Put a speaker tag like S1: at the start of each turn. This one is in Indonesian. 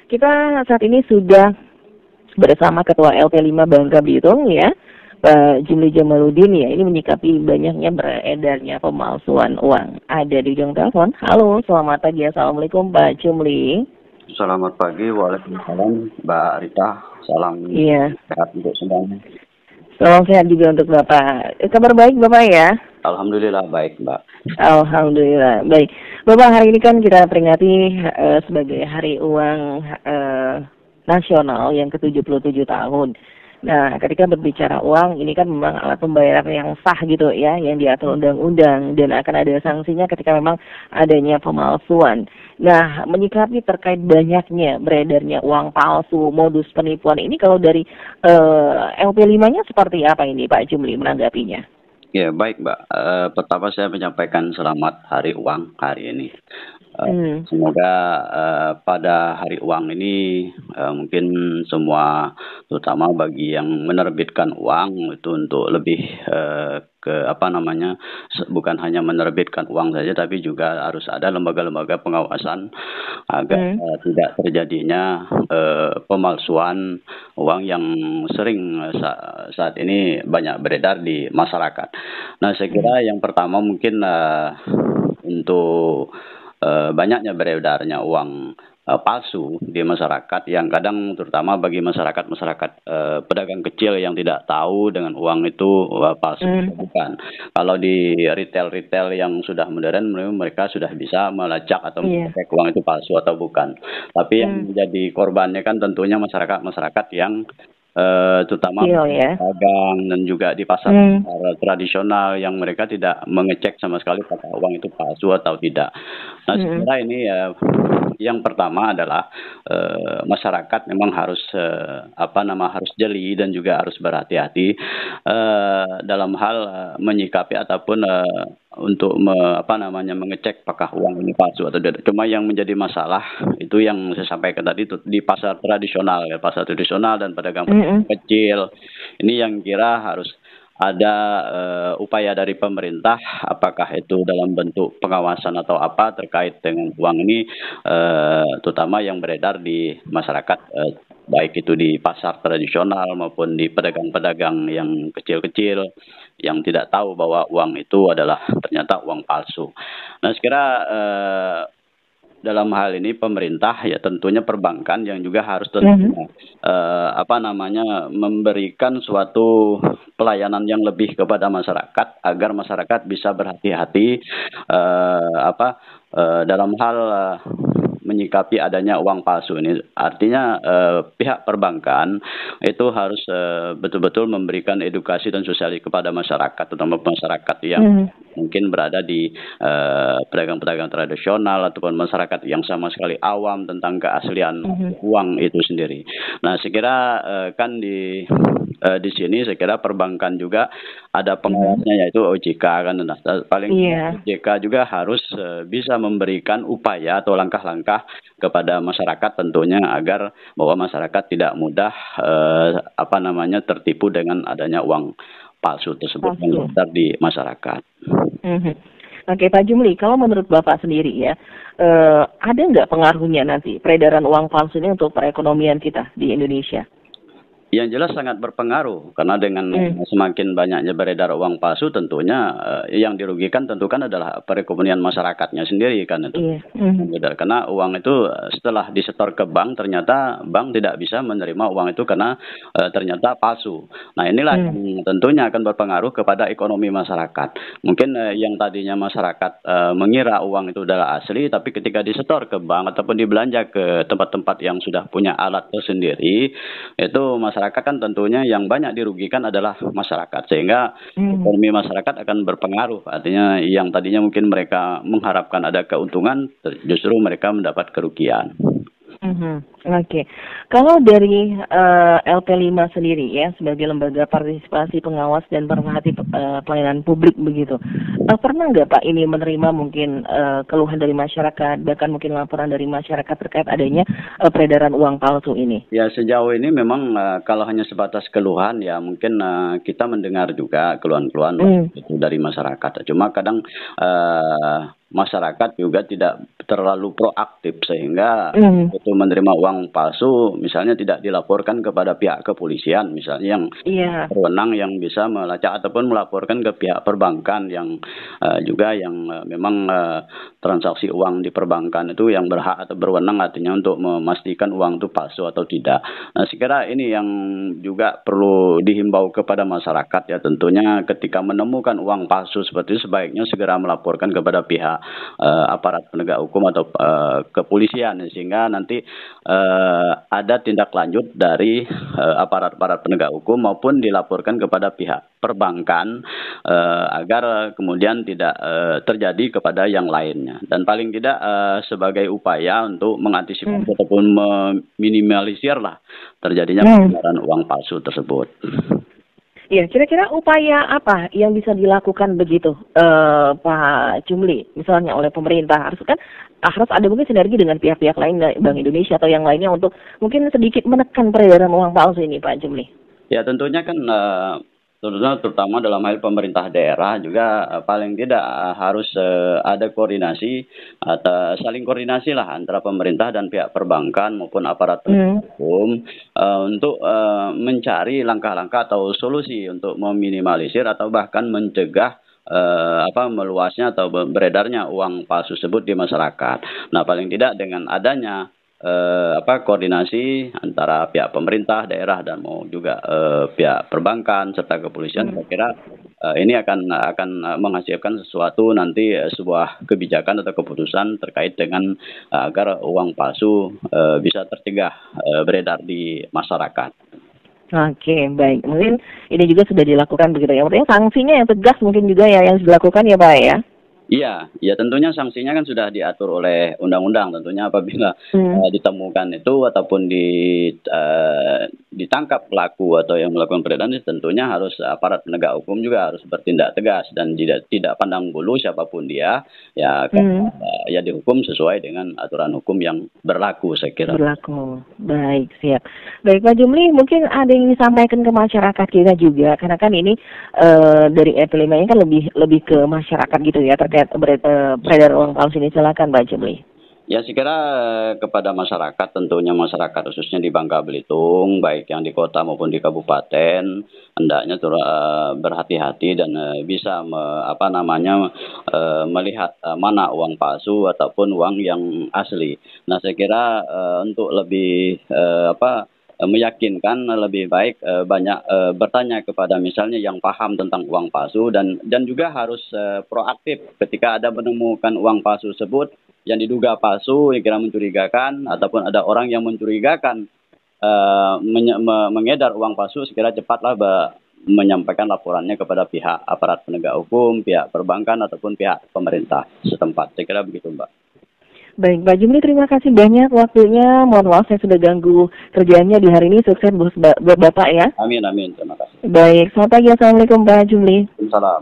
S1: Kita saat ini sudah bersama Ketua LP5 Bangka Belitung ya, Pak Jimli Jamaludin ya, ini menyikapi banyaknya beredarnya pemalsuan uang. Ada di ujung telepon. Halo, selamat pagi. Assalamualaikum Pak Jimli.
S2: Selamat pagi, waalaikumsalam Mbak Rita. Salam sehat untuk semuanya.
S1: Salam sehat juga untuk Bapak. Kabar baik Bapak ya?
S2: Alhamdulillah baik Mbak.
S1: Alhamdulillah baik. Bapak, hari ini kan kita peringati sebagai Hari Uang Nasional yang ke-77 tahun. Nah, ketika berbicara uang, ini kan memang alat pembayaran yang sah gitu ya, yang diatur undang-undang, dan akan ada sanksinya ketika memang adanya pemalsuan. Nah, menyikapi terkait banyaknya beredarnya uang palsu, modus penipuan ini, kalau dari LP5-nya seperti apa ini Pak Jumli menanggapinya?
S2: Ya, baik Mbak. Pertama saya menyampaikan selamat Hari Uang hari ini. Semoga pada Hari Uang ini mungkin semua, terutama bagi yang menerbitkan uang itu untuk lebih bukan hanya menerbitkan uang saja, tapi juga harus ada lembaga-lembaga pengawasan agar tidak terjadinya pemalsuan uang yang sering saat ini banyak beredar di masyarakat. Nah, saya kira yang pertama mungkin untuk banyaknya beredarnya uang palsu di masyarakat, yang kadang terutama bagi masyarakat pedagang kecil yang tidak tahu dengan uang itu palsu atau bukan. Kalau di retail yang sudah modern, mereka sudah bisa melacak atau mengecek uang itu palsu atau bukan. Tapi yang menjadi korbannya kan tentunya masyarakat yang terutama pedagang dan juga di pasar tradisional yang mereka tidak mengecek sama sekali apakah uang itu palsu atau tidak. Nah, sebenarnya ini yang pertama adalah masyarakat memang harus harus jeli dan juga harus berhati-hati dalam hal menyikapi ataupun untuk mengecek apakah uang ini palsu atau tidak. Cuma yang menjadi masalah itu yang saya sampaikan tadi di pasar tradisional dan pedagang kecil. Ini yang kira harus ada upaya dari pemerintah, apakah itu dalam bentuk pengawasan atau apa terkait dengan uang ini, terutama yang beredar di masyarakat, baik itu di pasar tradisional maupun di pedagang-pedagang yang kecil-kecil yang tidak tahu bahwa uang itu adalah ternyata uang palsu. Nah, sekira dalam hal ini pemerintah ya tentunya perbankan yang juga harus memberikan suatu pelayanan yang lebih kepada masyarakat agar masyarakat bisa berhati-hati dalam hal menyikapi adanya uang palsu ini. Artinya pihak perbankan itu harus betul-betul memberikan edukasi dan sosialisasi kepada masyarakat, terutama masyarakat yang mungkin berada di pedagang-pedagang tradisional ataupun masyarakat yang sama sekali awam tentang keaslian uang itu sendiri. Nah, saya kira kan di sini saya kira perbankan juga ada pengawasnya, yaitu OJK kan. Nah, paling OJK juga harus bisa memberikan upaya atau langkah-langkah kepada masyarakat tentunya agar bahwa masyarakat tidak mudah tertipu dengan adanya uang palsu tersebut yang beredar di masyarakat.
S1: Oke, Pak Jumli, kalau menurut Bapak sendiri ya, ada nggak pengaruhnya nanti peredaran uang palsu ini untuk perekonomian kita di Indonesia?
S2: Yang jelas sangat berpengaruh, karena dengan semakin banyaknya beredar uang palsu tentunya yang dirugikan tentu kan adalah perekonomian masyarakatnya sendiri kan itu. Karena uang itu setelah disetor ke bank, ternyata bank tidak bisa menerima uang itu karena ternyata palsu. Nah, inilah yang tentunya akan berpengaruh kepada ekonomi masyarakat. Mungkin yang tadinya masyarakat mengira uang itu adalah asli, tapi ketika disetor ke bank ataupun dibelanja ke tempat-tempat yang sudah punya alat tersendiri, itu masyarakat kan tentunya yang banyak dirugikan adalah masyarakat, sehingga ekonomi masyarakat akan berpengaruh. Artinya yang tadinya mungkin mereka mengharapkan ada keuntungan, justru mereka mendapat kerugian.
S1: Oke. Kalau dari LP5 sendiri ya, sebagai lembaga partisipasi pengawas dan pemerhati pelayanan publik begitu, pernah nggak Pak ini menerima mungkin keluhan dari masyarakat, bahkan mungkin laporan dari masyarakat terkait adanya peredaran uang palsu ini?
S2: Ya, sejauh ini memang kalau hanya sebatas keluhan ya mungkin kita mendengar juga keluhan-keluhan itu dari masyarakat. Cuma kadang masyarakat juga tidak terlalu proaktif sehingga itu menerima uang palsu misalnya tidak dilaporkan kepada pihak kepolisian misalnya yang berwenang yang bisa melacak ataupun melaporkan ke pihak perbankan yang juga yang memang transaksi uang di perbankan itu yang berhak atau berwenang artinya untuk memastikan uang itu palsu atau tidak. Nah, saya kira ini yang juga perlu dihimbau kepada masyarakat ya, tentunya ketika menemukan uang palsu seperti itu sebaiknya segera melaporkan kepada pihak aparat penegak hukum atau kepolisian sehingga nanti ada tindak lanjut dari aparat penegak hukum maupun dilaporkan kepada pihak perbankan agar kemudian tidak terjadi kepada yang lainnya, dan paling tidak sebagai upaya untuk mengantisipasi ataupun meminimalisir lah terjadinya peredaran uang palsu tersebut.
S1: Ya, kira-kira upaya apa yang bisa dilakukan begitu, Pak Jumli, misalnya oleh pemerintah? Harus ada mungkin sinergi dengan pihak-pihak lain, Bank Indonesia atau yang lainnya untuk mungkin sedikit menekan peredaran uang palsu ini, Pak Jumli.
S2: Ya, tentunya kan terutama dalam hal pemerintah daerah juga paling tidak harus ada koordinasi atau saling koordinasi lah antara pemerintah dan pihak perbankan maupun aparat hukum untuk mencari langkah-langkah atau solusi untuk meminimalisir atau bahkan mencegah meluasnya atau beredarnya uang palsu tersebut di masyarakat. Nah, paling tidak dengan adanya koordinasi antara pihak pemerintah daerah dan mau juga pihak perbankan serta kepolisian, saya kira ini akan menghasilkan sesuatu nanti sebuah kebijakan atau keputusan terkait dengan agar uang palsu bisa tercegah beredar di masyarakat.
S1: Oke, baik. Mungkin ini juga sudah dilakukan begitu ya. Maksudnya sanksinya yang tegas mungkin juga ya yang dilakukan ya, Pak ya.
S2: Iya, ya tentunya sanksinya kan sudah diatur oleh undang-undang. Tentunya apabila ditemukan itu ataupun ditangkap pelaku atau yang melakukan peredaran, tentunya harus aparat penegak hukum juga harus bertindak tegas dan tidak pandang bulu siapapun dia, ya ya dihukum sesuai dengan aturan hukum yang berlaku, saya kira.
S1: Berlaku, baik, siap. Baik Pak Jumli, mungkin ada yang disampaikan ke masyarakat kita juga, karena kan ini dari EP5 ini kan lebih ke masyarakat gitu ya terkait beredar uang palsu ini. Silakan Pak Jumli.
S2: Ya, saya kira kepada masyarakat, tentunya masyarakat khususnya di Bangka Belitung, baik yang di kota maupun di kabupaten, hendaknya berhati-hati dan bisa melihat mana uang palsu ataupun uang yang asli. Nah, saya kira untuk lebih meyakinkan lebih baik banyak bertanya kepada misalnya yang paham tentang uang palsu dan juga harus proaktif ketika ada menemukan uang palsu tersebut yang diduga palsu, yang kira mencurigakan ataupun ada orang yang mencurigakan mengedar uang palsu, segera cepatlah menyampaikan laporannya kepada pihak aparat penegak hukum, pihak perbankan ataupun pihak pemerintah setempat. Saya kira begitu, Mbak.
S1: Baik, Pak Jumli, terima kasih banyak waktunya. Mohon maaf saya sudah ganggu kerjaannya di hari ini. Sukses buat Bapak ya.
S2: Amin, amin. Terima kasih.
S1: Baik, selamat pagi. Assalamualaikum Pak Jumli.
S2: Waalaikumsalam.